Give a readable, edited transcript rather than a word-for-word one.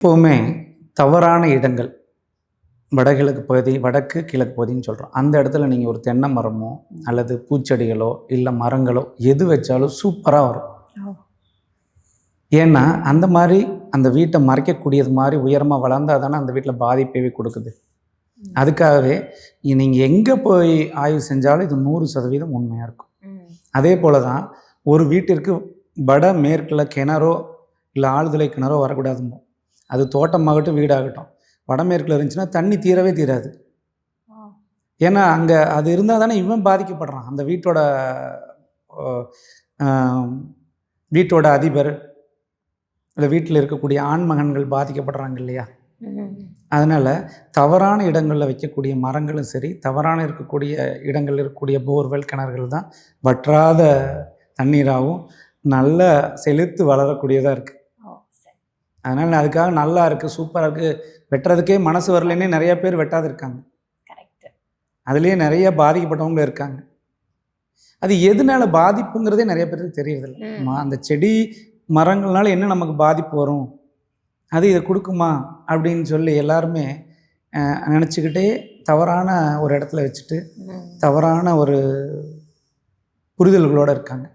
எப்போவுமே தவறான இடங்கள் வடகிழக்கு பகுதி, வடக்கு கிழக்கு பகுதின்னு சொல்கிறோம். அந்த இடத்துல நீங்கள் ஒரு தென்னை மரமோ அல்லது பூச்செடிகளோ இல்லை மரங்களோ எது வச்சாலும் சூப்பராக வரும். ஓ! ஏன்னா அந்த மாதிரி அந்த வீட்டை மறைக்கக்கூடியது மாதிரி உயரமாக வளர்ந்தால் தானே அந்த வீட்டில் பாதிப்பையே கொடுக்குது. அதுக்காகவே நீங்கள் எங்கே போய் ஆய்வு செஞ்சாலும் இது 100% உண்மையாக இருக்கும். அதே போல தான் ஒரு வீட்டிற்கு வட மேற்கில் கிணறோ இல்லை ஆழ்துளை கிணறோ வரக்கூடாதுமோ. அது தோட்டமாகட்டும் வீடாகட்டும், வடமேற்கில் இருந்துச்சுன்னா தண்ணி தீரவே தீராது. ஏன்னா அங்கே அது இருந்தால் தானே இவன் பாதிக்கப்படுறான். அந்த வீட்டோட அதிபர் இல்லை வீட்டில் இருக்கக்கூடிய ஆண்மகன்கள் பாதிக்கப்படுறாங்க இல்லையா? அதனால் தவறான இடங்களில் வைக்கக்கூடிய மரங்களும் சரி, தவறான இருக்கக்கூடிய இடங்களில் இருக்கக்கூடிய போர்வெல் கிணறுகள் தான் வற்றாத தண்ணீராகவும் நல்ல செழித்து வளரக்கூடியதாக இருக்குது. அதனால் அதுக்காக நல்லா இருக்குது, சூப்பராக இருக்குது, வெட்டுறதுக்கே மனசு வரலன்னே நிறைய பேர் வெட்டாது இருக்காங்க. அதுலேயே நிறைய பாதிக்கப்பட்டவங்களும் இருக்காங்க. அது எதனால பாதிப்புங்கிறதே நிறைய பேருக்கு தெரியறதில்ல. அந்த செடி மரங்கள்னால என்ன நமக்கு பாதிப்பு வரும், அது இதை கொடுக்குமா அப்படின்னு சொல்லி எல்லாருமே நினச்சிக்கிட்டே தவறான ஒரு இடத்துல வச்சுட்டு தவறான ஒரு புரிதல்களோடு இருக்காங்க.